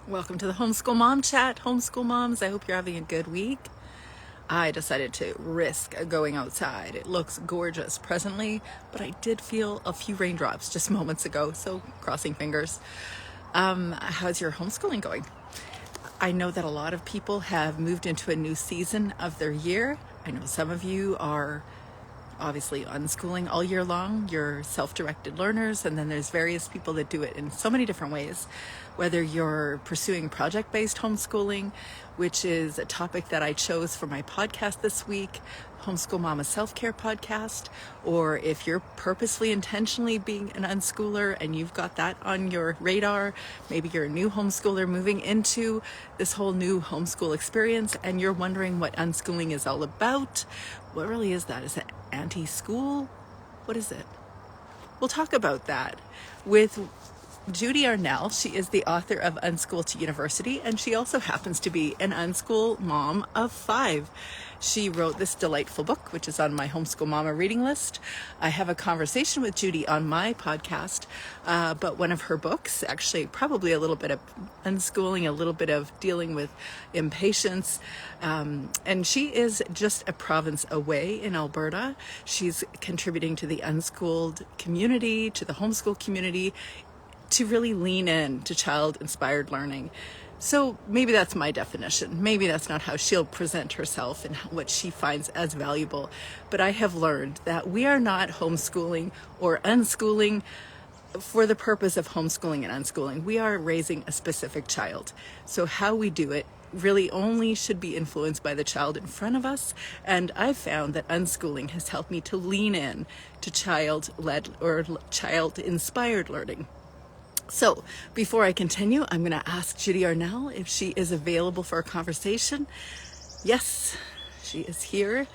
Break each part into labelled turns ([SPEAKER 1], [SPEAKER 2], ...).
[SPEAKER 1] Welcome to the Homeschool Mom Chat. Homeschool moms, I hope you're having a good week. I decided to risk going outside. It looks gorgeous presently, but I did feel a few raindrops just moments ago, so crossing fingers. How's your homeschooling going? I know that a lot of people have moved into a new season of their year. I know some of you are obviously unschooling all year long. You're self-directed learners, and then there's various people that do it in so many different ways. Whether you're pursuing project-based homeschooling, which is a topic that I chose for my podcast this week, Homeschool Mama Self-Care Podcast, or if you're purposely, intentionally being an unschooler and you've got that on your radar, maybe you're a new homeschooler moving into this whole new homeschool experience and you're wondering what unschooling is all about. What really is that? Is it anti-school? What is it? We'll talk about that with Judy Arnall. She is the author of Unschool to University, and she also happens to be an unschool mom of 5. She wrote this delightful book, which is on my Homeschool Mama reading list. I have a conversation with Judy on my podcast, but one of her books, actually probably a little bit of unschooling, a little bit of dealing with impatience, and she is just a province away in Alberta. She's contributing to the unschooled community, to the homeschool community, to really lean in to child-inspired learning. So maybe that's my definition. Maybe that's not how she'll present herself and what she finds as valuable. But I have learned that we are not homeschooling or unschooling for the purpose of homeschooling and unschooling. We are raising a specific child. So how we do it really only should be influenced by the child in front of us. And I've found that unschooling has helped me to lean in to child-led or child-inspired learning. So before I continue, I'm going to ask Judy Arnall if she is available for a conversation. Yes, she is here.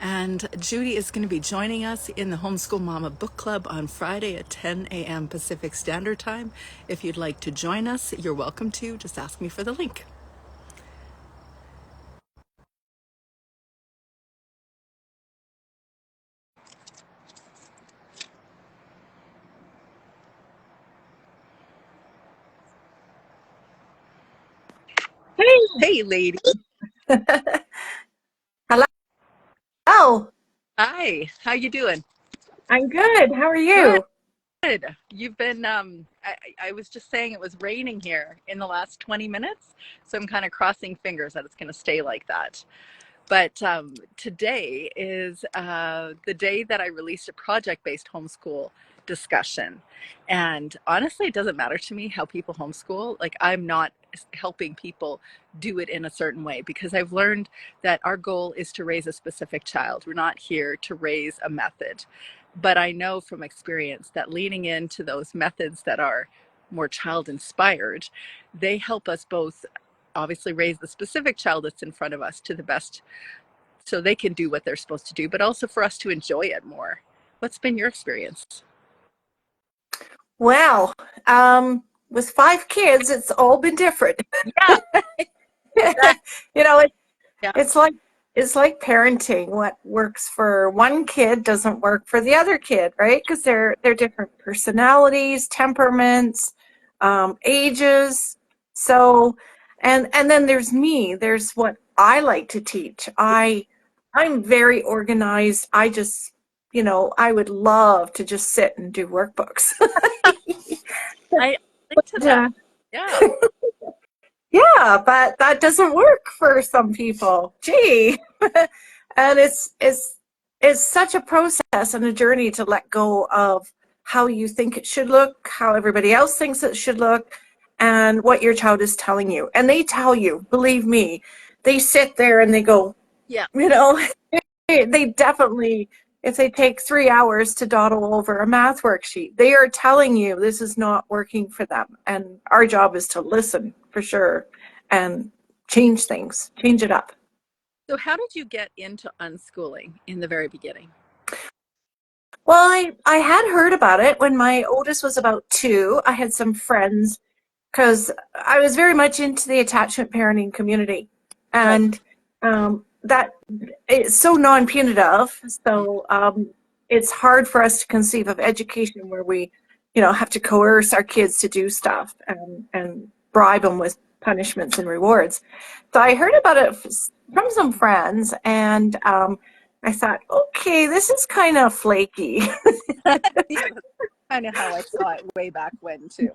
[SPEAKER 1] And Judy is going to be joining us in the Homeschool Mama Book Club on Friday at 10 a.m. Pacific Standard Time. If you'd like to join us, you're welcome to. Just ask me for the link.
[SPEAKER 2] Hey.
[SPEAKER 1] Hey, lady.
[SPEAKER 2] Hello.
[SPEAKER 1] Hi. How you doing?
[SPEAKER 2] I'm good. How are
[SPEAKER 1] Good.
[SPEAKER 2] you?
[SPEAKER 1] Good. You've been, I was just saying it was raining here in the last 20 minutes, so I'm kind of crossing fingers that it's going to stay like that. But today is the day that I released a project-based homeschool discussion. And honestly, it doesn't matter to me how people homeschool. Like, I'm not helping people do it in a certain way because I've learned that our goal is to raise a specific child. We're not here to raise a method. But I know from experience that leaning into those methods that are more child inspired, they help us both obviously raise the specific child that's in front of us to the best so they can do what they're supposed to do, but also for us to enjoy it more. What's been your experience?
[SPEAKER 2] Well, with 5 kids, it's all been different.
[SPEAKER 1] Yeah, exactly.
[SPEAKER 2] You know,
[SPEAKER 1] Yeah,
[SPEAKER 2] it's like it's like parenting. What works for one kid doesn't work for the other kid, right? Because they're different personalities, temperaments, ages. So, and then there's me. There's what I like to teach. I'm very organized. I would love to just sit and do workbooks.
[SPEAKER 1] I think to that.
[SPEAKER 2] Uh,
[SPEAKER 1] Yeah.
[SPEAKER 2] yeah, but that doesn't work for some people. Gee. And it's such a process and a journey to let go of how you think it should look, how everybody else thinks it should look, and what your child is telling you. And they tell you, believe me, they sit there and they go,
[SPEAKER 1] Yeah.
[SPEAKER 2] you know, they definitely, if they take 3 hours to dawdle over a math worksheet, they are telling you this is not working for them. And our job is to listen for sure and change things, change it up.
[SPEAKER 1] So how did you get into unschooling in the very beginning?
[SPEAKER 2] Well, I had heard about it when my oldest was about 2. I had some friends because I was very much into the attachment parenting community.
[SPEAKER 1] Right.
[SPEAKER 2] And that it's so non-punitive. So it's hard for us to conceive of education where we, have to coerce our kids to do stuff and bribe them with punishments and rewards. So I heard about it from some friends, and I thought, okay, this is kind of flaky.
[SPEAKER 1] Yeah, that's kind of how I saw it way back when too.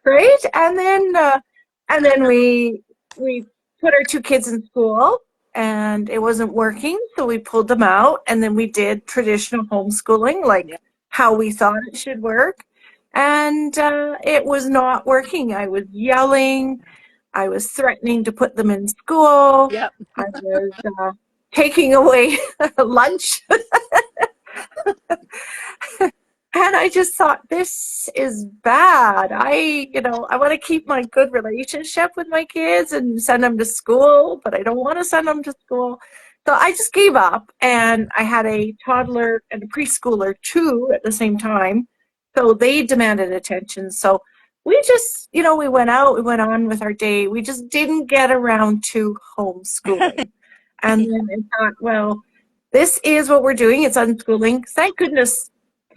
[SPEAKER 2] Right? And then we put our two kids in school, and it wasn't working, so we pulled them out, and then we did traditional homeschooling,
[SPEAKER 1] Yeah.
[SPEAKER 2] like how we thought it should work, and it was not working. I was yelling, I was threatening to put them in school,
[SPEAKER 1] Yep.
[SPEAKER 2] I was taking away lunch. And I just thought, this is bad. I want to keep my good relationship with my kids and send them to school, but I don't want to send them to school. So I just gave up, and I had a toddler and a preschooler too at the same time. So they demanded attention. So we just, we went out, we went on with our day. We just didn't get around to homeschooling. And then I thought, well, this is what we're doing. It's unschooling. Thank goodness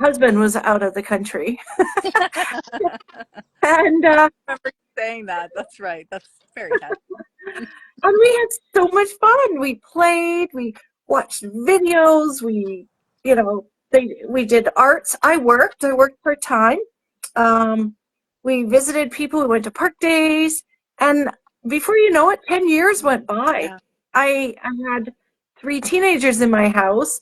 [SPEAKER 2] husband was out of the country. And
[SPEAKER 1] I remember you saying that. That's right. That's very happy.
[SPEAKER 2] and we had so much fun. We played, we watched videos, we did arts. I worked part-time. Um, we visited people, we went to park days, and before you know it, 10 years went by.
[SPEAKER 1] Yeah.
[SPEAKER 2] I had three teenagers in my house,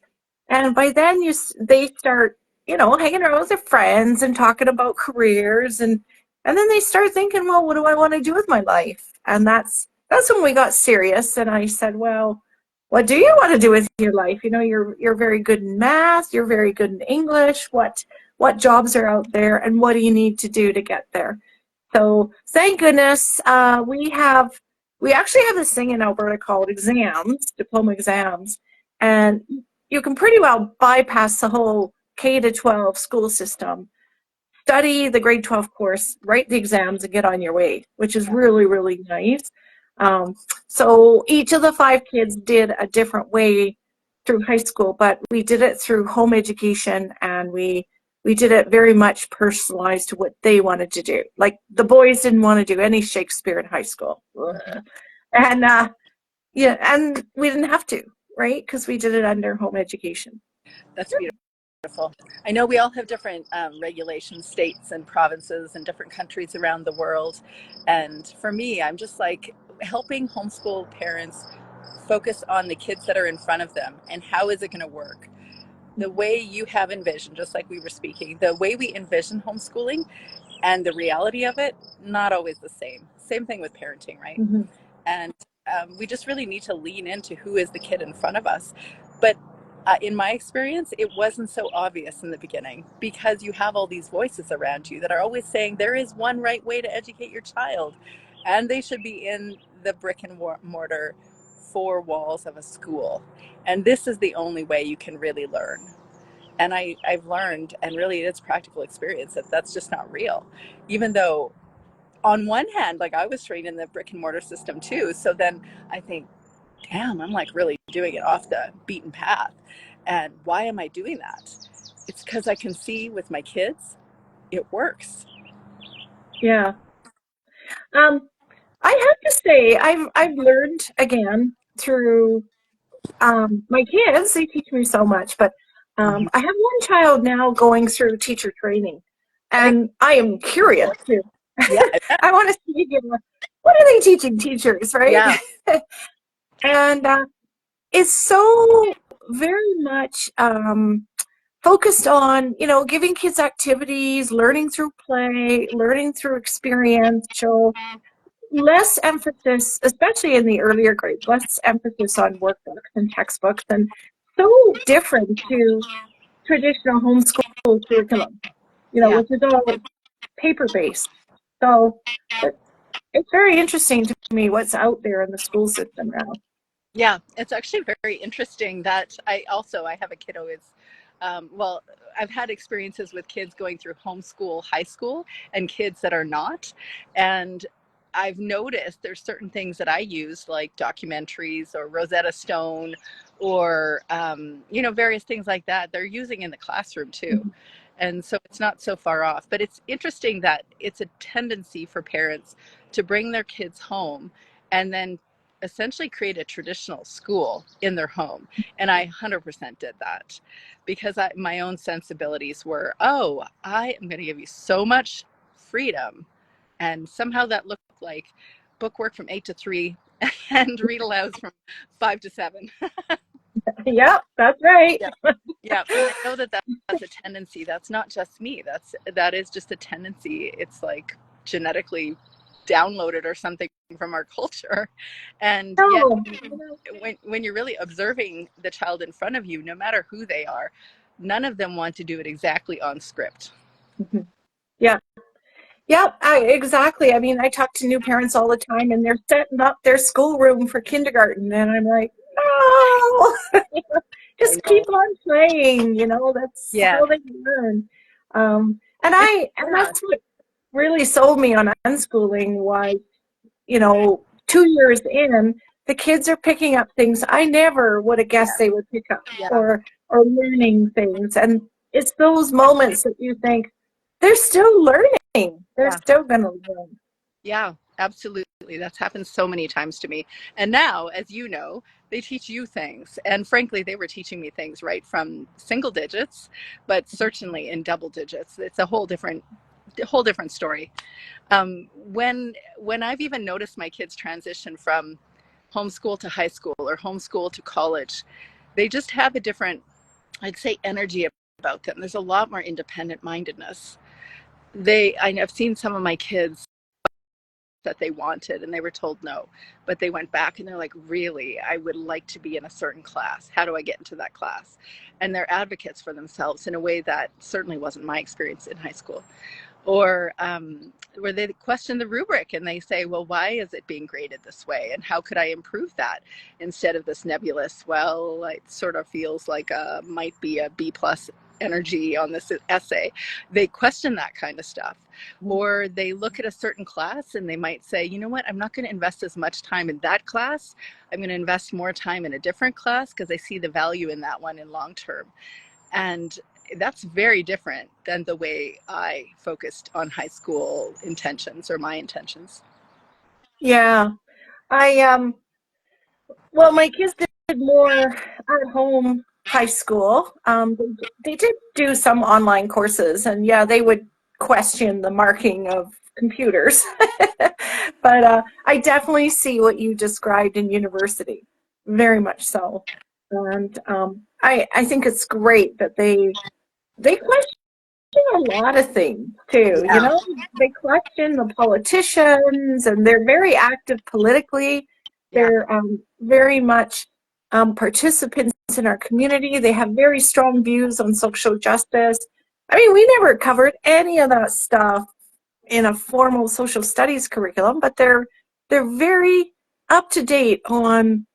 [SPEAKER 2] and by then they start, hanging around with their friends and talking about careers, and then they start thinking, well, what do I want to do with my life? And that's when we got serious, and I said, well, what do you want to do with your life? You're very good in math, you're very good in English. What jobs are out there, and what do you need to do to get there? So thank goodness we actually have this thing in Alberta called exams, diploma exams, and you can pretty well bypass the whole K to 12 school system, study the grade 12 course, write the exams, and get on your way, which is really, really nice. So each of the five kids did a different way through high school, but we did it through home education, and we did it very much personalized to what they wanted to do. Like the boys didn't want to do any Shakespeare in high school. And yeah, and we didn't have to, right? Because we did it under home education.
[SPEAKER 1] That's beautiful. I know we all have different regulations, states and provinces and different countries around the world. And for me, I'm just like helping homeschool parents focus on the kids that are in front of them and how is it going to work. The way you have envisioned, just like we were speaking, the way we envision homeschooling and the reality of it, not always the same. Same thing with parenting, right?
[SPEAKER 2] Mm-hmm.
[SPEAKER 1] And we just really need to lean into who is the kid in front of us. But in my experience, it wasn't so obvious in the beginning because you have all these voices around you that are always saying there is one right way to educate your child, and they should be in the brick and mortar four walls of a school. And this is the only way you can really learn. And I've learned, and really it's practical experience, that that's just not real. Even though on one hand, like I was trained in the brick and mortar system too. So then I think, damn, I'm like really doing it off the beaten path. And why am I doing that? It's because I can see with my kids, it works.
[SPEAKER 2] Yeah. Um, I have to say, I've learned again through my kids. They teach me so much, but
[SPEAKER 1] Mm-hmm.
[SPEAKER 2] I have one child now going through teacher training,
[SPEAKER 1] Okay.
[SPEAKER 2] and I am curious too.
[SPEAKER 1] Yeah.
[SPEAKER 2] I want to see, what are they teaching teachers, right?
[SPEAKER 1] Yeah.
[SPEAKER 2] And it's so very much focused on, giving kids activities, learning through play, learning through experience. So less emphasis, especially in the earlier grades, less emphasis on workbooks and textbooks, and so different to traditional homeschool curriculum,
[SPEAKER 1] Yeah.
[SPEAKER 2] which is all paper-based. So it's very interesting to me what's out there in the school system now.
[SPEAKER 1] Yeah, it's actually very interesting that I have a kiddo is well, I've had experiences with kids going through homeschool high school and kids that are not. And I've noticed there's certain things that I use, like documentaries or Rosetta Stone or, various things like that they're using in the classroom too. And so it's not so far off. But it's interesting that it's a tendency for parents to bring their kids home and then essentially create a traditional school in their home. And I 100% did that because my own sensibilities were, oh, I am going to give you so much freedom. And somehow that looked like bookwork from 8 to 3 and read alouds from 5 to 7.
[SPEAKER 2] Yep, that's right.
[SPEAKER 1] Yeah. Yeah. And I know that that's a tendency. That's not just me. That is just a tendency. It's like genetically downloaded or something from our culture. And yet
[SPEAKER 2] No.
[SPEAKER 1] when you're really observing the child in front of you, no matter who they are, none of them want to do it exactly on script.
[SPEAKER 2] Mhm. Yeah. Yep, exactly. I mean, I talk to new parents all the time, and they're setting up their schoolroom for kindergarten, and I'm like, no,
[SPEAKER 1] I
[SPEAKER 2] just
[SPEAKER 1] know.
[SPEAKER 2] keep on playing. That's
[SPEAKER 1] Yeah.
[SPEAKER 2] how they learn.
[SPEAKER 1] It's
[SPEAKER 2] And
[SPEAKER 1] yeah.
[SPEAKER 2] that's what really sold me on unschooling was, 2 years in, the kids are picking up things I never would have guessed
[SPEAKER 1] Yeah.
[SPEAKER 2] they would pick up,
[SPEAKER 1] Yeah.
[SPEAKER 2] or learning things. And it's those moments that you think they're still learning. They're
[SPEAKER 1] Yeah.
[SPEAKER 2] still going to learn.
[SPEAKER 1] Yeah, absolutely. That's happened so many times to me. And now, as you know, they teach you things. And frankly, they were teaching me things right from single digits, but certainly in double digits. It's a whole different story. When I've even noticed my kids transition from homeschool to high school or homeschool to college, they just have a different, I'd say, energy about them. There's a lot more independent mindedness. I've seen some of my kids that they wanted and they were told no, but they went back and they're like, really, I would like to be in a certain class. How do I get into that class? And they're advocates for themselves in a way that certainly wasn't my experience in high school. Or where they question the rubric and they say, well, why is it being graded this way? And how could I improve that? Instead of this nebulous, well, it sort of feels like might be a B plus energy on this essay. They question that kind of stuff. Or they look at a certain class and they might say, you know what, I'm not going to invest as much time in that class. I'm going to invest more time in a different class because I see the value in that one in long term. And that's very different than the way I focused on high school intentions or my intentions.
[SPEAKER 2] Yeah. I Well, my kids did more at home high school. They did do some online courses, and yeah, they would question the marking of computers. But I definitely see what you described in university, very much so. And I think it's great that they question a lot of things too.
[SPEAKER 1] Yeah.
[SPEAKER 2] They question the politicians, and they're very active politically.
[SPEAKER 1] Yeah.
[SPEAKER 2] They're very much participants in our community. They have very strong views on social justice. I mean, we never covered any of that stuff in a formal social studies curriculum, but they're very up to date on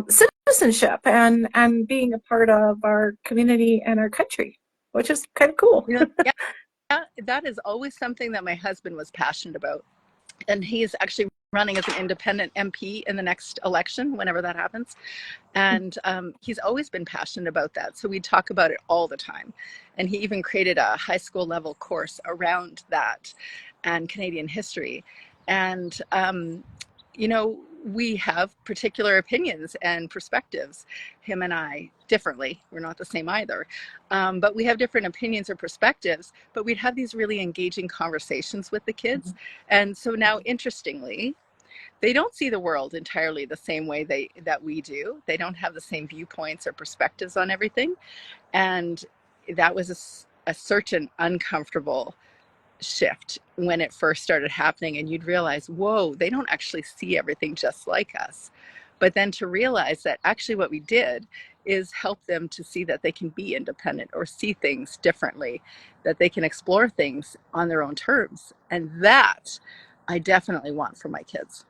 [SPEAKER 2] citizenship and being a part of our community and our country, which is kind of cool.
[SPEAKER 1] Yeah, that is always something that my husband was passionate about. And he's actually running as an independent MP in the next election, whenever that happens. And he's always been passionate about that. So we talk about it all the time. And he even created a high school level course around that and Canadian history. And, we have particular opinions and perspectives, him and I, differently. We're not the same either. But we have different opinions or perspectives, but we'd have these really engaging conversations with the kids. And so now, interestingly, they don't see the world entirely the same way that we do. They don't have the same viewpoints or perspectives on everything. And that was a certain uncomfortable shift when it first started happening, and you'd realize, whoa, they don't actually see everything just like us. But then to realize that actually what we did is help them to see that they can be independent or see things differently, that they can explore things on their own terms. And that I definitely want for my kids.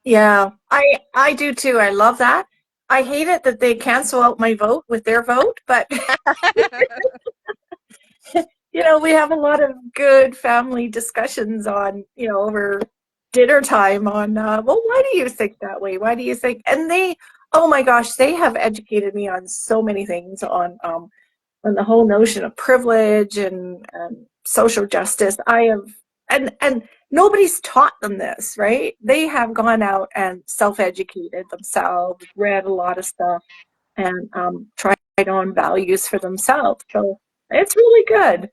[SPEAKER 2] Yeah, I do too. I love that. I hate it that they cancel out my vote with their vote, but we have a lot of good family discussions on, over dinner time on, well, why do you think that way? Why do you think? And oh my gosh, they have educated me on so many things on and the whole notion of privilege and social justice. And nobody's taught them this, right? They have gone out and self-educated themselves, read a lot of stuff, and tried on values for themselves. So it's really good.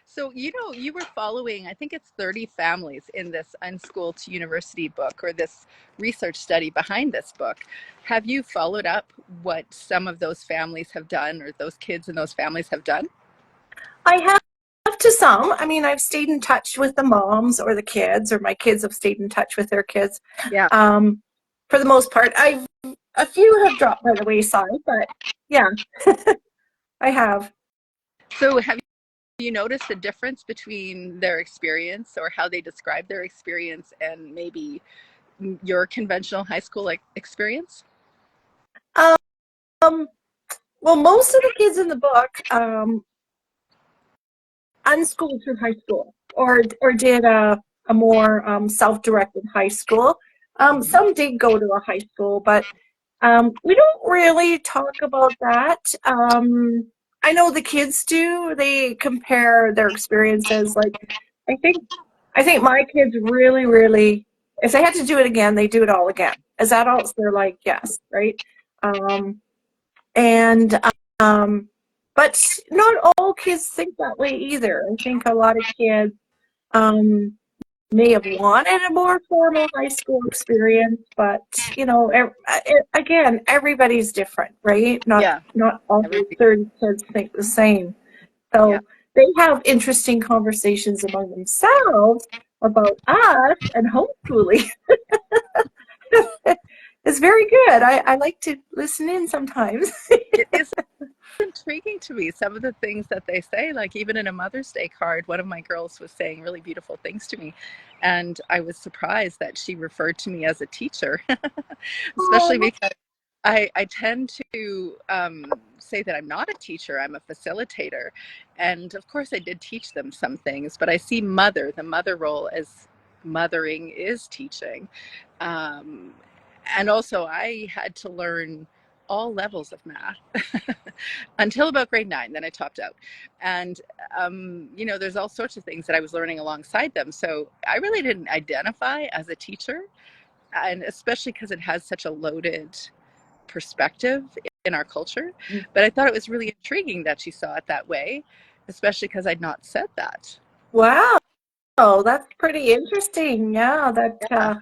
[SPEAKER 1] So, you were following, I think it's 30 families in this Unschool to University book, or this research study behind this book. Have you followed up what some of those families have done, or those kids in those families have done?
[SPEAKER 2] I have to some. I mean, I've stayed in touch with the moms or the kids, or my kids have stayed in touch with their kids.
[SPEAKER 1] Yeah.
[SPEAKER 2] For the most part, a few have dropped by the wayside, but yeah, I have.
[SPEAKER 1] So, have you noticed a difference between their experience, or how they describe their experience, and maybe your conventional high school experience?
[SPEAKER 2] Um, well, most of the kids in the book unschooled through high school, or did a more self-directed high school. Some did go to a high school, but we don't really talk about that. I know the kids do. They compare their experiences. Like, I think I think my kids really, really, if they had to do it again, they do it all again. As adults, they're like, yes, right? Um, and but not all kids think that way either. I think a lot of kids um, may have wanted a more formal high school experience, but again, everybody's different, right? Not
[SPEAKER 1] Yeah.
[SPEAKER 2] not all
[SPEAKER 1] Everybody.
[SPEAKER 2] 30 kids think the same.
[SPEAKER 1] Yeah.
[SPEAKER 2] So they have interesting conversations among themselves about us and homeschooling. It's very good. I like to listen in sometimes.
[SPEAKER 1] It is intriguing to me, some of the things that they say. Like, even in a Mother's Day card, one of my girls was saying really beautiful things to me, and I was surprised that she referred to me as a teacher. Especially
[SPEAKER 2] Oh,
[SPEAKER 1] because I tend to say that I'm not a teacher, I'm a facilitator. And of course I did teach them some things, but I see the mother role, as mothering is teaching. um, and also I had to learn all levels of math until about grade 9. Then I topped out. And there's all sorts of things that I was learning alongside them, so I really didn't identify as a teacher. And especially because it has such a loaded perspective in our culture. But I thought it was really intriguing that she saw it that way, especially because I'd not said that.
[SPEAKER 2] wow. That's pretty interesting. Yeah, that
[SPEAKER 1] Yeah.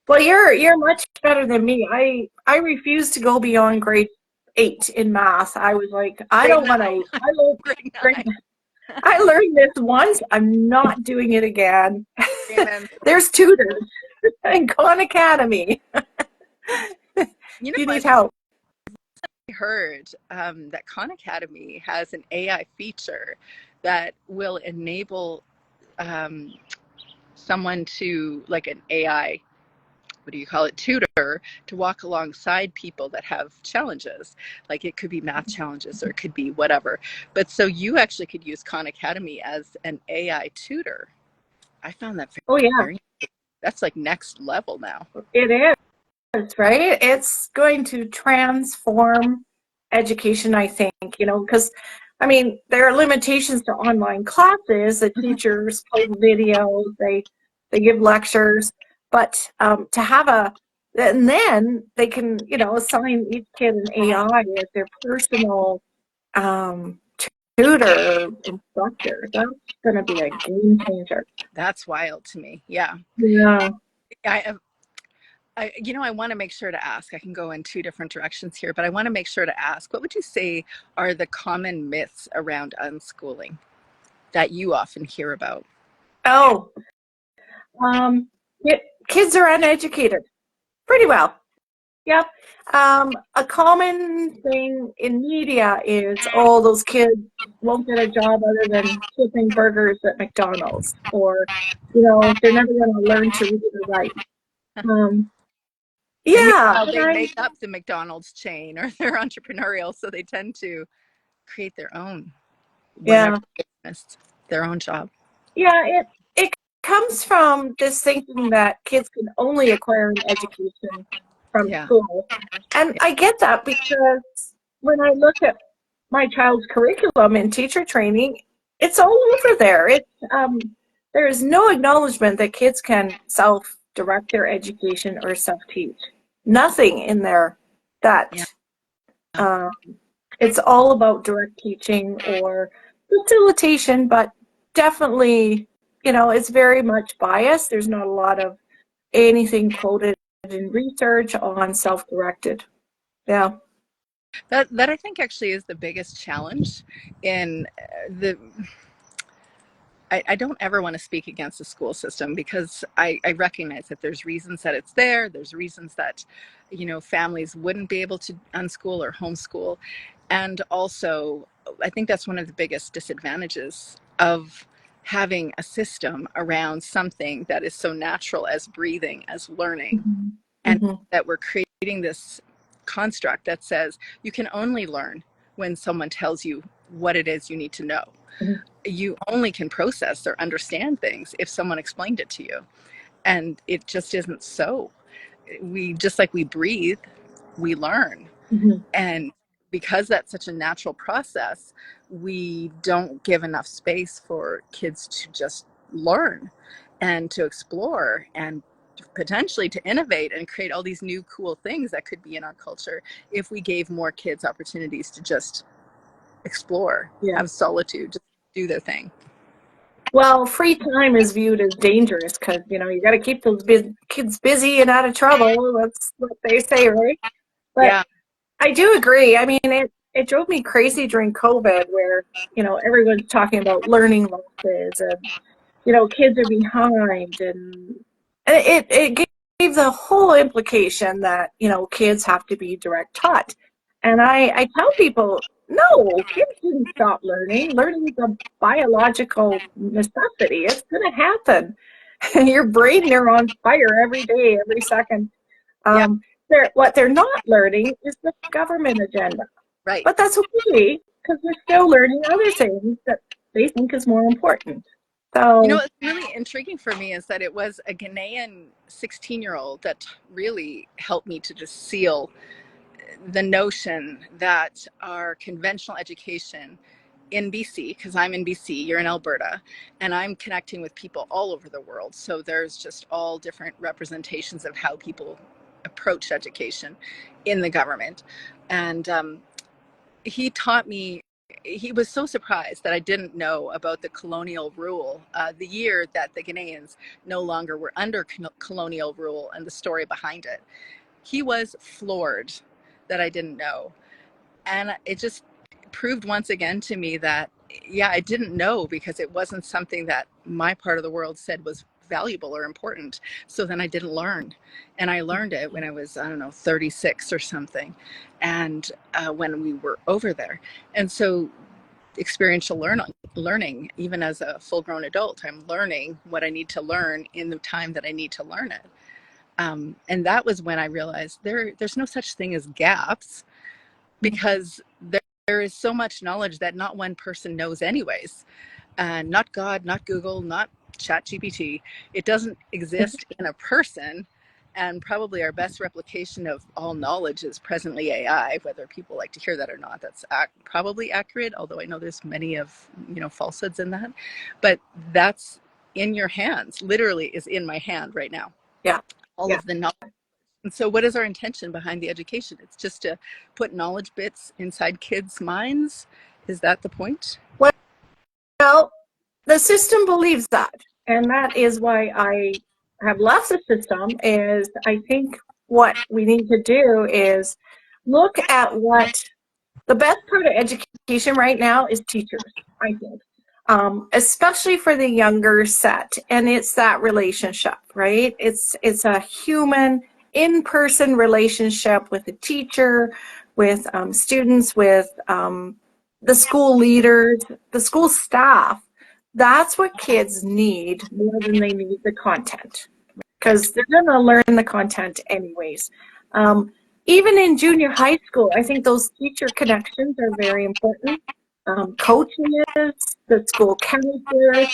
[SPEAKER 2] well, you're much better than me. I refused to go beyond grade 8 in math. I was like, I
[SPEAKER 1] Grade
[SPEAKER 2] don't
[SPEAKER 1] 9.
[SPEAKER 2] want to. I learned
[SPEAKER 1] Grade
[SPEAKER 2] grade
[SPEAKER 1] 9.
[SPEAKER 2] I learned this once. I'm not doing it again.
[SPEAKER 1] Amen.
[SPEAKER 2] There's tutors in Khan Academy
[SPEAKER 1] You
[SPEAKER 2] if
[SPEAKER 1] know,
[SPEAKER 2] you need
[SPEAKER 1] I've
[SPEAKER 2] help.
[SPEAKER 1] heard that Khan Academy has an AI feature that will enable um, someone to, like an AI, what do you call it, tutor, to walk alongside people that have challenges. Like, it could be math challenges, or it could be whatever. But so you actually could use Khan Academy as an AI tutor. I found that
[SPEAKER 2] Oh yeah,
[SPEAKER 1] very, that's like next level now.
[SPEAKER 2] it is, right? It's going to transform education, I think, because I mean, there are limitations to online classes. The teachers post videos, they give lectures, but to have and then they can, assign each kid an AI as their personal um, tutor, instructor. That's going to be a game changer.
[SPEAKER 1] That's wild to me. Yeah.
[SPEAKER 2] Yeah.
[SPEAKER 1] I, I want to make sure to ask. I can go in two different directions here, but I want to make sure to ask, what would you say are the common myths around unschooling that you often hear about?
[SPEAKER 2] Oh, um, kids are uneducated. Pretty well. Yep. A common thing in media is, oh, those kids won't get a job other than flipping burgers at McDonald's, or, they're never going to learn to read or write. Um,
[SPEAKER 1] And
[SPEAKER 2] yeah,
[SPEAKER 1] meanwhile,
[SPEAKER 2] and
[SPEAKER 1] they make up the McDonald's chain, or they're entrepreneurial, so they tend to create their own whenever
[SPEAKER 2] yeah,
[SPEAKER 1] they miss their own job.
[SPEAKER 2] yeah. It comes from this thinking that kids can only acquire an education from
[SPEAKER 1] Yeah.
[SPEAKER 2] school, and I get that because when I look at my child's curriculum in teacher training, it's all over there. There is no acknowledgement that kids can self-direct their education or self-teach. Nothing in there
[SPEAKER 1] Yeah.
[SPEAKER 2] that it's all about direct teaching or facilitation, but definitely, it's very much biased. There's not a lot of anything quoted in research on self-directed. Yeah.
[SPEAKER 1] That I think actually is the biggest challenge in the I don't ever want to speak against the school system because I recognize that there's reasons that it's there. There's reasons that, families wouldn't be able to unschool or homeschool. And also, I think that's one of the biggest disadvantages of having a system around something that is so natural as breathing, as learning,
[SPEAKER 2] Mm-hmm.
[SPEAKER 1] and
[SPEAKER 2] Mm-hmm.
[SPEAKER 1] that we're creating this construct that says you can only learn when someone tells you what it is you need to know.
[SPEAKER 2] Mm-hmm.
[SPEAKER 1] You only can process or understand things if someone explained it to you. And it just isn't so. We just like we breathe, we learn.
[SPEAKER 2] Mm-hmm.
[SPEAKER 1] And because that's such a natural process, we don't give enough space for kids to just learn and to explore and potentially to innovate and create all these new cool things that could be in our culture if we gave more kids opportunities to just explore,
[SPEAKER 2] Yeah.
[SPEAKER 1] have solitude, just do their thing.
[SPEAKER 2] Well, free time is viewed as dangerous because, you got to keep those kids busy and out of trouble. That's what they say, right? But
[SPEAKER 1] Yeah.
[SPEAKER 2] I do agree. I mean, it drove me crazy during COVID where, everyone's talking about learning losses and, kids are behind. And it gave the whole implication that, kids have to be direct taught. And I tell people, no, kids didn't stop learning. Learning is a biological necessity. It's going to happen. Your brain neurons fire every day, every second.
[SPEAKER 1] Yeah.
[SPEAKER 2] What they're not learning is the government agenda.
[SPEAKER 1] Right.
[SPEAKER 2] But that's okay because they're still learning other things that they think is more important. So,
[SPEAKER 1] What's really intriguing for me is that it was a Ghanaian 16-year-old that really helped me to just seal the notion that our conventional education in BC, because I'm in BC, you're in Alberta, and I'm connecting with people all over the world. So there's just all different representations of how people approach education in the government. And he taught me, he was so surprised that I didn't know about the colonial rule, the year that the Ghanaians no longer were under colonial rule and the story behind it. He was floored that I didn't know. And it just proved once again to me that, yeah, I didn't know because it wasn't something that my part of the world said was valuable or important. So then I didn't learn. And I learned it when I was, I don't know, 36 or something. And when we were over there. And so experiential learning, even as a full grown adult, I'm learning what I need to learn in the time that I need to learn it. And that was when I realized there's no such thing as gaps because there is so much knowledge that not one person knows anyways. Not God, not Google, not ChatGPT. It doesn't exist in a person. And probably our best replication of all knowledge is presently AI, whether people like to hear that or not. That's probably accurate, although I know there's many of falsehoods in that. But that's in your hands, literally is in my hand right now.
[SPEAKER 2] yeah.
[SPEAKER 1] All
[SPEAKER 2] Yeah.
[SPEAKER 1] of the knowledge. And so what is our intention behind the education? It's just to put knowledge bits inside kids' minds. Is that the point?
[SPEAKER 2] Well, the system believes that. And that is why I have left the system is I think what we need to do is look at what the best part of education right now is teachers, I think. Especially for the younger set, and it's that relationship, right? It's a human, in-person relationship with a teacher, with students, with the school leaders, the school staff. That's what kids need more than they need the content, because they're going to learn the content anyways. Even in junior high school, I think those teacher connections are very important. Coaches, the school counselors,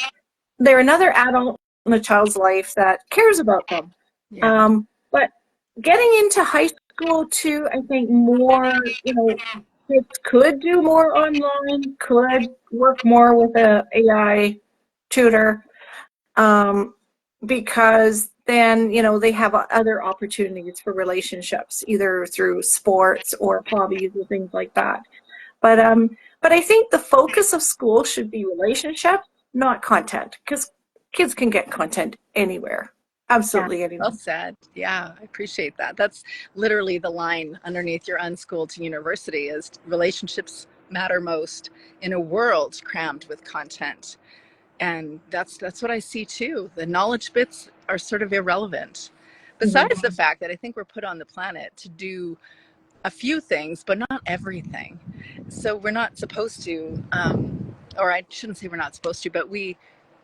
[SPEAKER 2] they're another adult in a child's life that cares about them.
[SPEAKER 1] Yeah.
[SPEAKER 2] But getting into high school too, I think more, kids could do more online, could work more with a AI tutor, because then, they have other opportunities for relationships, either through sports or hobbies or things like that. But I think the focus of school should be relationships, not content, because kids can get content anywhere,
[SPEAKER 1] Yeah,
[SPEAKER 2] absolutely
[SPEAKER 1] well
[SPEAKER 2] anywhere.
[SPEAKER 1] said. Yeah, I appreciate that. That's literally the line underneath your unschool to university is relationships matter most in a world crammed with content. And that's what I see too. The knowledge bits are sort of irrelevant.
[SPEAKER 2] Mhm.
[SPEAKER 1] Besides the fact that I think we're put on the planet to do a few things, but not everything. So we're not supposed to, or I shouldn't say we're not supposed to, but we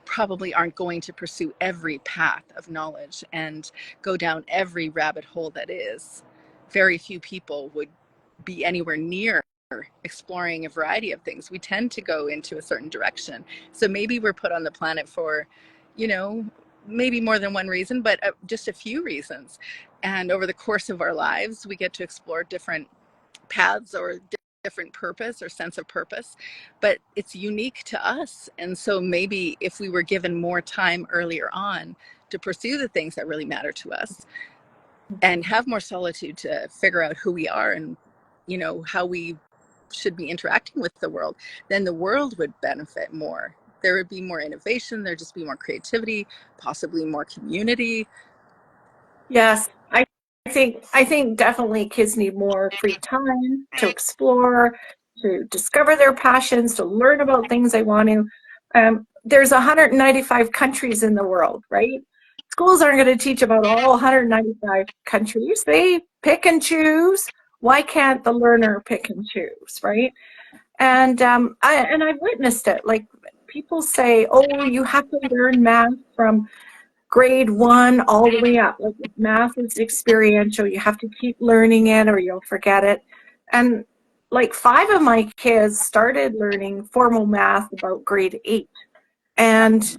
[SPEAKER 1] probably aren't going to pursue every path of knowledge and go down every rabbit hole that is. Very few people would be anywhere near exploring a variety of things. We tend to go into a certain direction. So maybe we're put on the planet for, you know, maybe more than one reason, but just a few reasons. And over the course of our lives, we get to explore different paths or different purpose or sense of purpose, but it's unique to us. And so maybe if we were given more time earlier on to pursue the things that really matter to us and have more solitude to figure out who we are and, how we should be interacting with the world, then the world would benefit more. There would be more innovation, there'd just be more creativity, possibly more community.
[SPEAKER 2] Yes, I think definitely kids need more free time to explore, to discover their passions, to learn about things they want to. There's 195 countries in the world, right? Schools aren't going to teach about all 195 countries. They pick and choose. Why can't the learner pick and choose, right? And I've witnessed it. Like, people say, "Oh, you have to learn math from grade 1 all the way up. Like, math is experiential. You have to keep learning it or you'll forget it." And like 5 of my kids started learning formal math about grade 8. And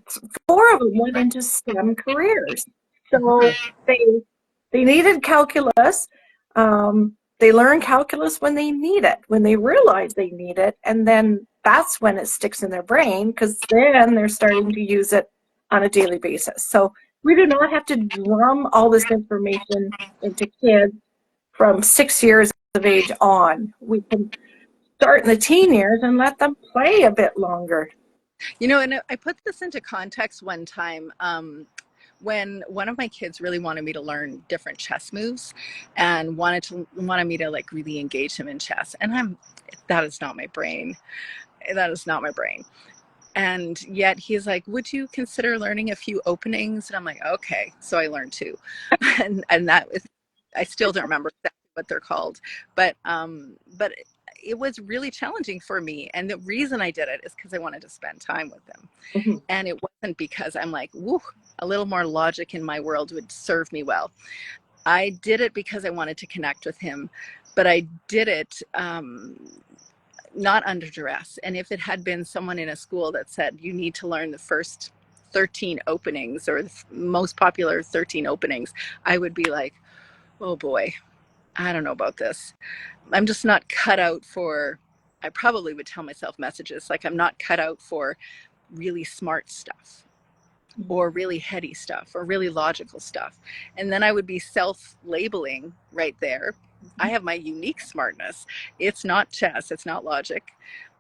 [SPEAKER 2] 4 of them went into STEM careers. So they needed calculus. They learn calculus when they need it, when they realize they need it, and then that's when it sticks in their brain, because then they're starting to use it on a daily basis. So we do not have to drum all this information into kids from 6 years of age on. We can start in the teen years and let them play a bit longer.
[SPEAKER 1] And I put this into context one time. When one of my kids really wanted me to learn different chess moves and wanted me to like really engage him in chess, and that is not my brain. That is not my brain. And yet he's like, would you consider learning a few openings? And I'm like, okay. So I learned two. And that was, I still don't remember exactly what they're called, but it was really challenging for me. And the reason I did it is because I wanted to spend time with them.
[SPEAKER 2] Mhm.
[SPEAKER 1] And it wasn't because I'm like, woo, a little more logic in my world would serve me well. I did it because I wanted to connect with him, but I did it not under duress. And if it had been someone in a school that said you need to learn the first 13 openings or the most popular 13 openings, I would be like, oh boy, I don't know about this. I'm just not cut out for, I probably would tell myself messages like I'm not cut out for really smart stuff or really heady stuff or really logical stuff. And then I would be self-labeling right there. I have my unique smartness. It's not chess, it's not logic.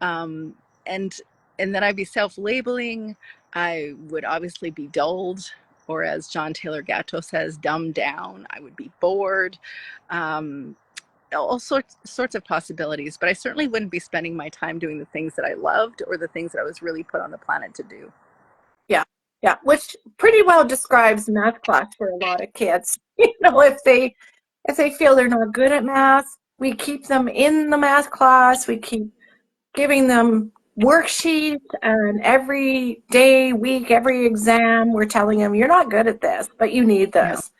[SPEAKER 1] Um, and and then I'd be self-labeling. I would obviously be dulled, or as John Taylor Gatto says, dumbed down. I would be bored. Um, all sorts of possibilities, but I certainly wouldn't be spending my time doing the things that I loved or the things that I was really put on the planet to do.
[SPEAKER 2] Yeah, yeah, which pretty well describes math class for a lot of kids. If they feel they're not good at math, we keep them in the math class. We keep giving them worksheets, and every day, week, every exam, we're telling them, you're not good at this, but you need
[SPEAKER 1] Yeah.
[SPEAKER 2] this.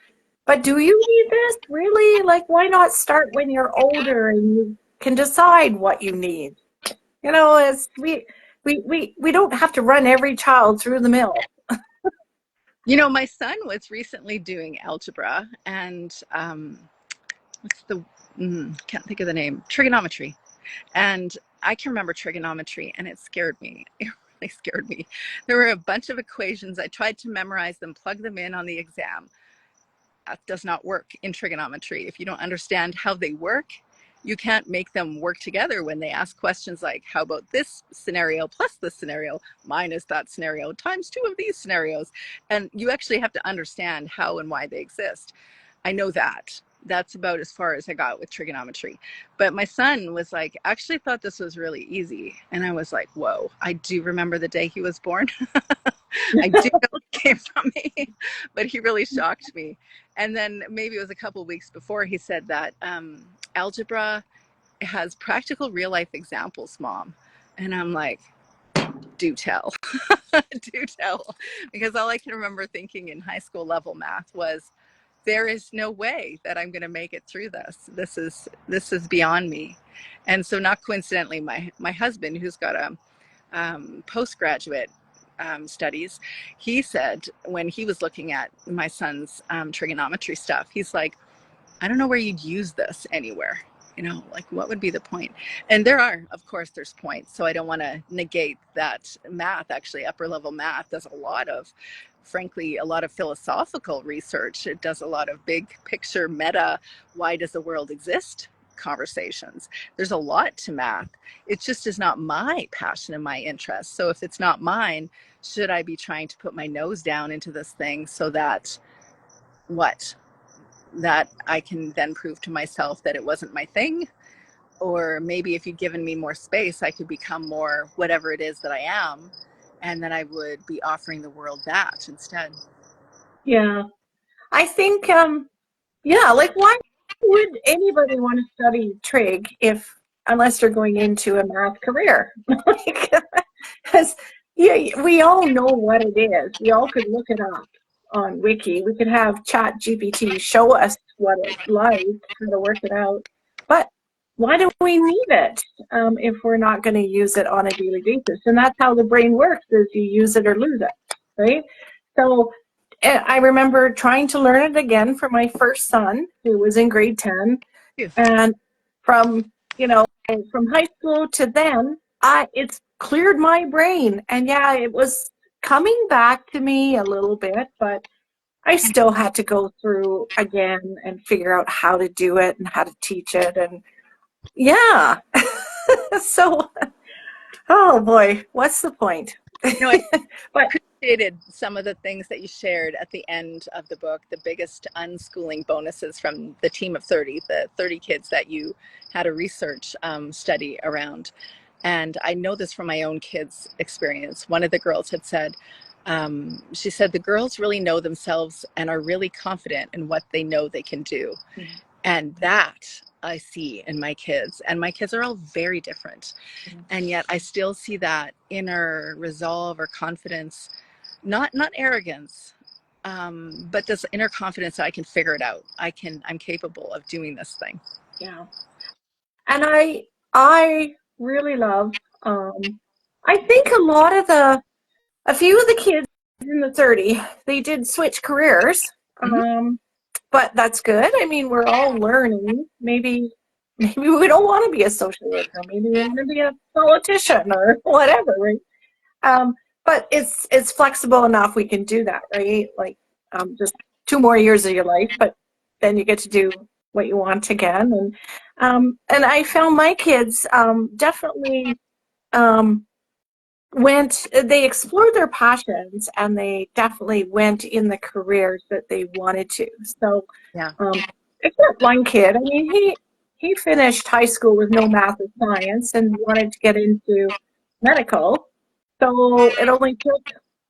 [SPEAKER 2] But do you need this? Really? Like, why not start when you're older and you can decide what you need? It's we don't have to run every child through the mill.
[SPEAKER 1] My son was recently doing algebra and what's the can't think of the name, trigonometry. And I can remember trigonometry, and it scared me. It really scared me. There were a bunch of equations. I tried to memorize them, plug them in on the exam. That does not work in trigonometry. If you don't understand how they work, you can't make them work together when they ask questions like, how about this scenario plus this scenario minus that scenario times two of these scenarios? And you actually have to understand how and why they exist. I know that. That's about as far as I got with trigonometry. But my son was like, actually thought this was really easy. And I was like, whoa, I do remember the day he was born. I do know it came from me, but he really shocked me. And then maybe it was a couple of weeks before he said that algebra has practical real life examples, Mom. And I'm like, do tell, do tell. Because all I can remember thinking in high school level math was, there is no way that I'm going to make it through this. This is beyond me. And so, not coincidentally, my husband, who's got a postgraduate studies, he said when he was looking at my son's trigonometry stuff, he's like, I don't know where you'd use this anywhere. Like what would be the point? And there are, of course, there's points. So I don't want to negate that math. Actually, upper level math does frankly, a lot of philosophical research. It does a lot of big picture meta, why does the world exist conversations. There's a lot to math. It just is not my passion and my interest. So if it's not mine, should I be trying to put my nose down into this thing so that that I can then prove to myself that it wasn't my thing? Or maybe if you'd given me more space, I could become more whatever it is that I am, and then I would be offering the world that instead.
[SPEAKER 2] Yeah. I think, yeah, like why would anybody want to study trig unless you're going into a math career? Like, because yeah, we all know what it is. We all could look it up on Wiki. We could have Chat GPT show us what it's like, how to work it out. But why do we need it if we're not going to use it on a daily basis? And that's how the brain works: is you use it or lose it, right? So I remember trying to learn it again for my first son, who was in grade 10, and from from high school to then, it's cleared my brain. And yeah, it was coming back to me a little bit, but I still had to go through again and figure out how to do it and how to teach it. And yeah, so, oh boy, what's the point?
[SPEAKER 1] I
[SPEAKER 2] But
[SPEAKER 1] appreciated some of the things that you shared at the end of the book, the biggest unschooling bonuses from the team of 30, the 30 kids that you had a research study around. And I know this from my own kids' experience. One of the girls had said, she said, the girls really know themselves and are really confident in what they know they can do. Mm-hmm. And that I see in my kids. And my kids are all very different. Mm-hmm. And yet I still see that inner resolve or confidence, not arrogance, but this inner confidence that I can figure it out. I'm capable of doing this thing.
[SPEAKER 2] Yeah. And I really love, I think a few of the kids in the 30, they did switch careers. Mm-hmm. But that's good. I mean, we're all learning. Maybe we don't want to be a social worker. Maybe we want to be a politician or whatever, right? But it's flexible enough. We can do that, right? Like just 2 more years of your life, but then you get to do what you want again. And I found my kids definitely they explored their passions, and they definitely went in the careers that they wanted to. So, yeah. Except one kid, I mean, he finished high school with no math or science and wanted to get into medical. So it only took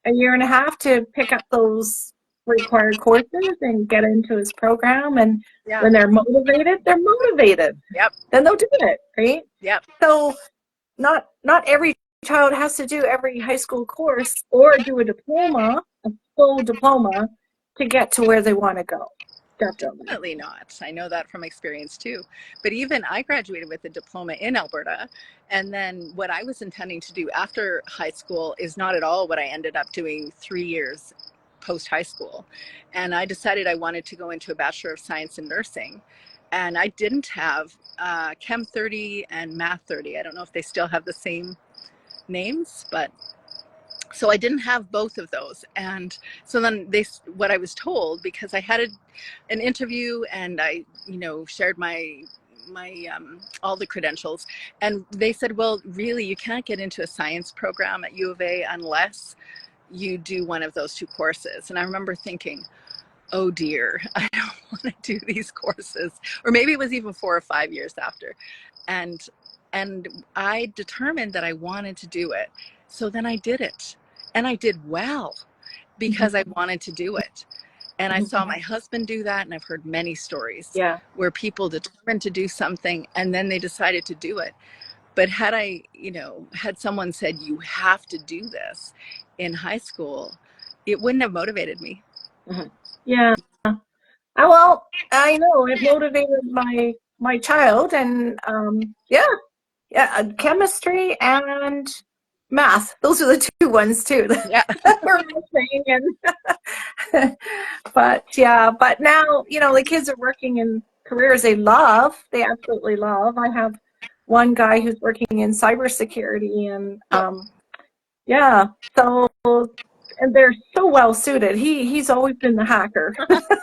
[SPEAKER 2] a year and a half to pick up those required courses and get into his program. And when they're motivated, they're motivated.
[SPEAKER 1] Yep.
[SPEAKER 2] Then they'll do it, right?
[SPEAKER 1] Yep.
[SPEAKER 2] So not every child has to do every high school course or do a full diploma to get to where they want to go.
[SPEAKER 1] Definitely not. I know that from experience too. But even I graduated with a diploma in Alberta. And then what I was intending to do after high school is not at all what I ended up doing 3 years post high school. And I decided I wanted to go into a Bachelor of Science in Nursing. and I didn't have Chem 30 and Math 30. I don't know if they still have the same names, but so I didn't have both of those. And so then what I was told, because I had an interview and I, shared my all the credentials, and they said, well, really, you can't get into a science program at U of A unless you do one of those two courses. And I remember thinking, oh dear, I don't want to do these courses. Or maybe it was even 4 or 5 years after. And I determined that I wanted to do it. So then I did it. And I did well because I wanted to do it. And I saw my husband do that, and I've heard many stories
[SPEAKER 2] Yeah.
[SPEAKER 1] where people determined to do something and then they decided to do it. But had had someone said, you have to do this in high school, it wouldn't have motivated me.
[SPEAKER 2] Yeah. Well, I know it motivated my child, and chemistry and math. Those are the two ones too
[SPEAKER 1] Yeah.
[SPEAKER 2] that we're missing. And but now the kids are working in careers they love. They absolutely love. I have one guy who's working in cybersecurity, and so and they're so well suited. He's always been the hacker.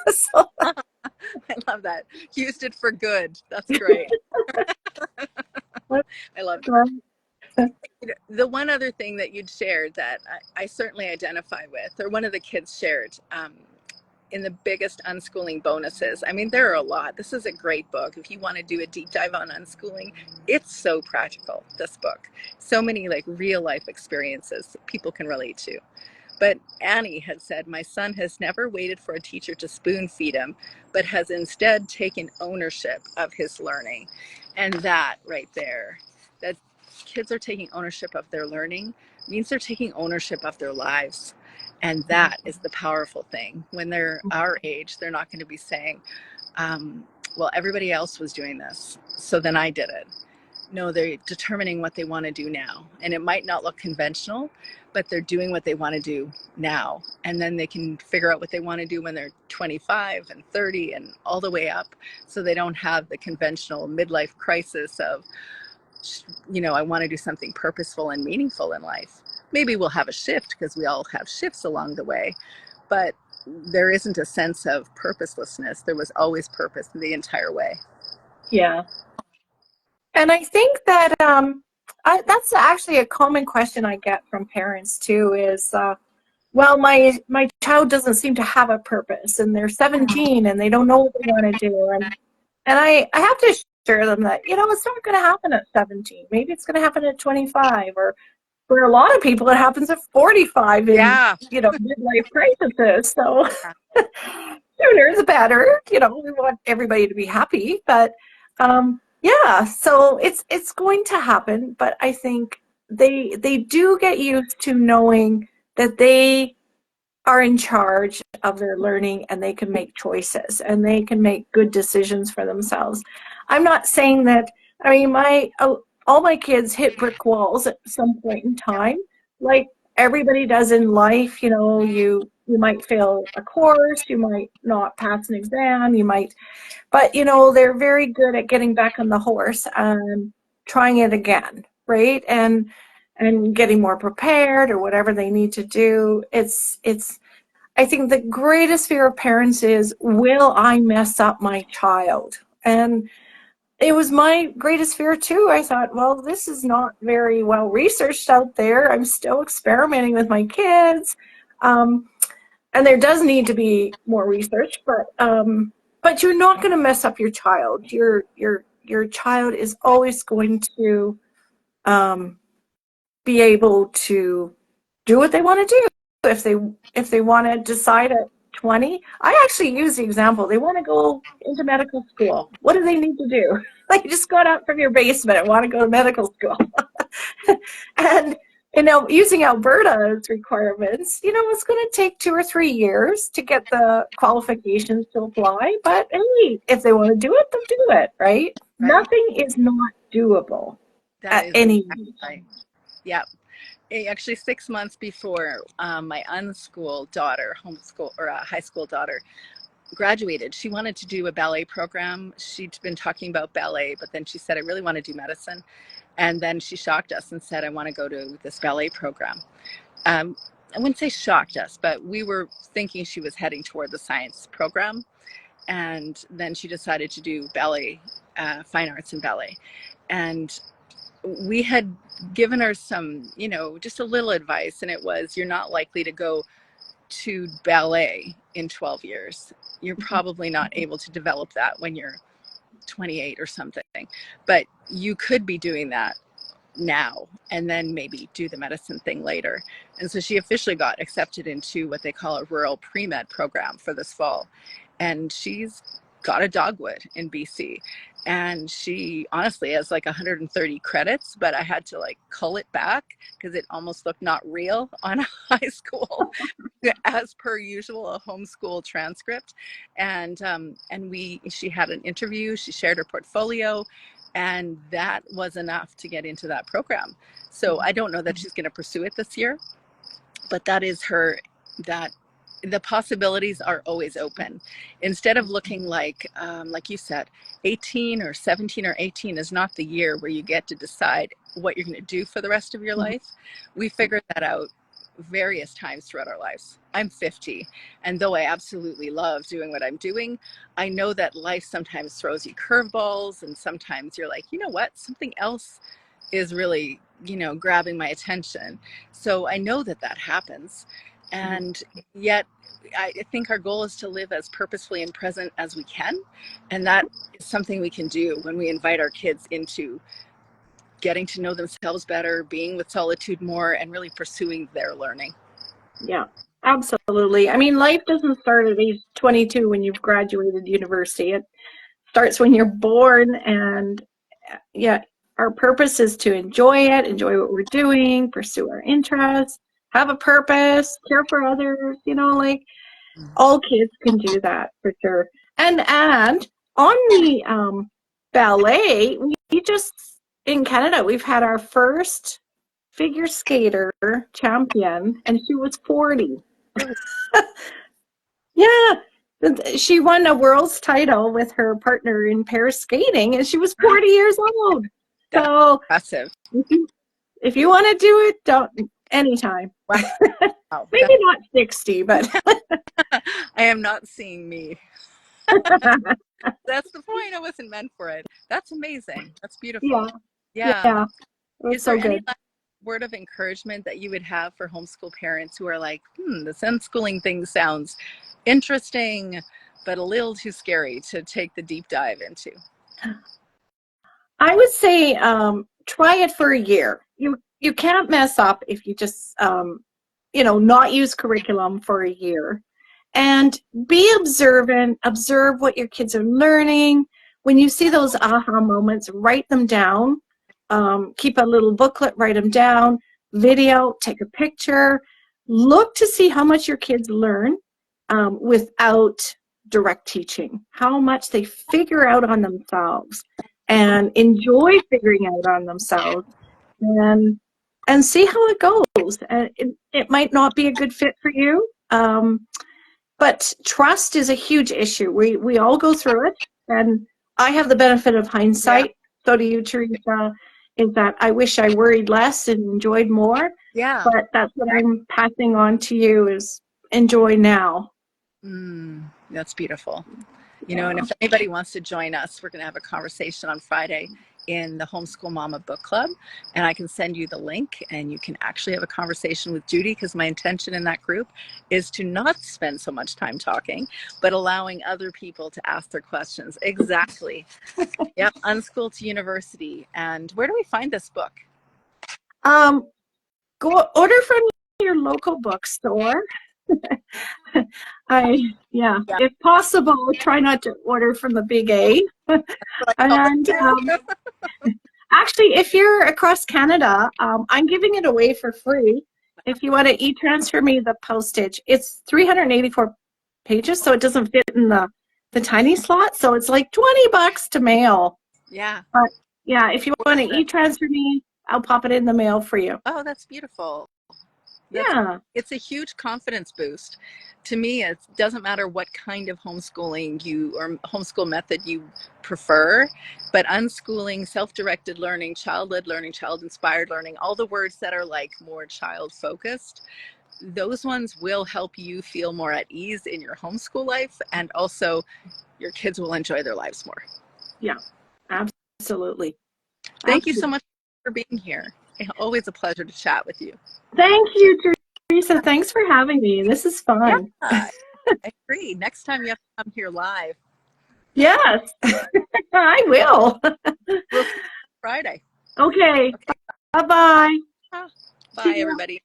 [SPEAKER 2] So
[SPEAKER 1] I love that. Used it for good. That's great. I love it. The one other thing that you'd shared that I certainly identify with, or one of the kids shared, in the biggest unschooling bonuses. I mean, there are a lot. This is a great book. If you want to do a deep dive on unschooling, it's so practical, this book. So many like real life experiences that people can relate to. But Annie had said, my son has never waited for a teacher to spoon feed him, but has instead taken ownership of his learning. And that right there, that kids are taking ownership of their learning, means they're taking ownership of their lives. And that is the powerful thing. When they're our age, they're not going to be saying, well, everybody else was doing this, so then I did it. No, they're determining what they want to do now. And it might not look conventional, but they're doing what they want to do now. And then they can figure out what they want to do when they're 25 and 30 and all the way up. So they don't have the conventional midlife crisis of, I want to do something purposeful and meaningful in life. Maybe we'll have a shift because we all have shifts along the way, but there isn't a sense of purposelessness. There was always purpose the entire way.
[SPEAKER 2] yeah. And I think that that's actually a common question I get from parents too is, well, my child doesn't seem to have a purpose, and they're 17 and they don't know what they want to do. And I have to assure them that, it's not going to happen at 17. Maybe it's going to happen at 25, or for a lot of people, it happens at 45 in, midlife crises. So sooner the better. We want everybody to be happy, but so it's going to happen. But I think they do get used to knowing that they are in charge of their learning, and they can make choices and they can make good decisions for themselves. I'm not saying that, all my kids hit brick walls at some point in time, like everybody does in life. You might fail a course, you might not pass an exam, but they're very good at getting back on the horse and trying it again, right? And getting more prepared or whatever they need to do. I think the greatest fear of parents is, will I mess up my child? And it was my greatest fear too. I thought, well, this is not very well researched out there. I'm still experimenting with my kids. And there does need to be more research, but you're not going to mess up your child. Your child is always going to be able to do what they want to do. If they want to decide at 20, I actually use the example. They want to go into medical school. What do they need to do? Like, just got out from your basement and want to go to medical school. And using Alberta's requirements, it's going to take 2 or 3 years to get the qualifications to apply. But hey, if they want to do it, they'll do it, right? Nothing is not doable at any age.
[SPEAKER 1] Right. Yeah. Actually, 6 months before my unschooled daughter, high school daughter, graduated, she wanted to do a ballet program. She'd been talking about ballet, but then she said, I really want to do medicine. And then she shocked us and said, I want to go to this ballet program. I wouldn't say shocked us, but we were thinking she was heading toward the science program. And then she decided to do ballet, fine arts and ballet. And we had given her some, just a little advice. And it was, you're not likely to go to ballet in 12 years. You're probably not able to develop that when you're 28 or something, but you could be doing that now and then maybe do the medicine thing later. And so she officially got accepted into what they call a rural pre-med program for this fall. And she's got a dogwood in BC. And she honestly has like 130 credits, but I had to like cull it back because it almost looked not real on a high school, as per usual, a homeschool transcript. And she had an interview, she shared her portfolio, and that was enough to get into that program. So I don't know that she's going to pursue it this year, but that is that the possibilities are always open. Instead of looking like you said, 18 or 17 or 18 is not the year where you get to decide what you're going to do for the rest of your life. We figured that out various times throughout our lives. I'm 50, and though I absolutely love doing what I'm doing, I know that life sometimes throws you curveballs, and sometimes you're like, you know what, something else is really, grabbing my attention. So I know that happens. And yet I think our goal is to live as purposefully and present as we can. And that is something we can do when we invite our kids into getting to know themselves better, being with solitude more, and really pursuing their learning.
[SPEAKER 2] Yeah, absolutely. I mean, life doesn't start at age 22 when you've graduated university. It starts when you're born. And yeah, our purpose is to enjoy it, enjoy what we're doing, pursue our interests, have a purpose, care for others, like all kids can do that for sure. And on the ballet, we just, in Canada, we've had our first figure skater champion, and she was 40. Yeah, she won a world's title with her partner in pair skating, and she was 40 years old.
[SPEAKER 1] That's
[SPEAKER 2] so
[SPEAKER 1] impressive.
[SPEAKER 2] If you want to do it, don't anytime.
[SPEAKER 1] Wow.
[SPEAKER 2] Maybe not 60, but
[SPEAKER 1] I am not seeing me. That's the point. I wasn't meant for it. That's amazing. That's beautiful.
[SPEAKER 2] Yeah.
[SPEAKER 1] Is there any word of encouragement that you would have for homeschool parents who are like, this unschooling thing sounds interesting, but a little too scary to take the deep dive into?
[SPEAKER 2] I would say try it for a year. You can't mess up if you just not use curriculum for a year. And be observant, observe what your kids are learning. When you see those aha moments, write them down. Keep a little booklet, write them down, video, take a picture. Look to see how much your kids learn without direct teaching, how much they figure out on themselves and enjoy figuring out on themselves, and see how it goes. And it might not be a good fit for you. But trust is a huge issue. We all go through it, and I have the benefit of hindsight. Yeah. So do you, Teresa, is that I wish I worried less and enjoyed more.
[SPEAKER 1] Yeah.
[SPEAKER 2] But that's what I'm passing on to you is enjoy now.
[SPEAKER 1] That's beautiful. And if anybody wants to join us, we're going to have a conversation on Friday in the Homeschool Mama Book Club, and I can send you the link, and you can actually have a conversation with Judy, because my intention in that group is to not spend so much time talking, but allowing other people to ask their questions. Exactly. Yep. Unschool to University. And where do we find this book?
[SPEAKER 2] Go order from your local bookstore. If possible, try not to order from the Big A. And actually, if you're across Canada, I'm giving it away for free. If you want to e-transfer me the postage, it's 384 pages, so it doesn't fit in the tiny slot. So it's like $20 to mail.
[SPEAKER 1] Yeah.
[SPEAKER 2] But yeah, if you want to e-transfer me, I'll pop it in the mail for you.
[SPEAKER 1] Oh, that's beautiful. That's
[SPEAKER 2] Yeah.
[SPEAKER 1] it's a huge confidence boost. To me, it doesn't matter what kind of homeschooling you or homeschool method you prefer, but unschooling, self-directed learning, child-led learning, child-inspired learning, all the words that are like more child-focused, those ones will help you feel more at ease in your homeschool life, and also your kids will enjoy their lives more.
[SPEAKER 2] Yeah. Absolutely.
[SPEAKER 1] Thank you so
[SPEAKER 2] Absolutely.
[SPEAKER 1] much for being here. Always a pleasure to chat with you.
[SPEAKER 2] Thank you, Teresa. Thanks for having me. This is
[SPEAKER 1] Yeah,
[SPEAKER 2] fun.
[SPEAKER 1] I agree. Next time you have to come here live.
[SPEAKER 2] Yes, I will.
[SPEAKER 1] We'll see you Friday.
[SPEAKER 2] Okay.
[SPEAKER 1] Okay.
[SPEAKER 2] Bye-bye.
[SPEAKER 1] Bye,
[SPEAKER 2] See ya.
[SPEAKER 1] everybody.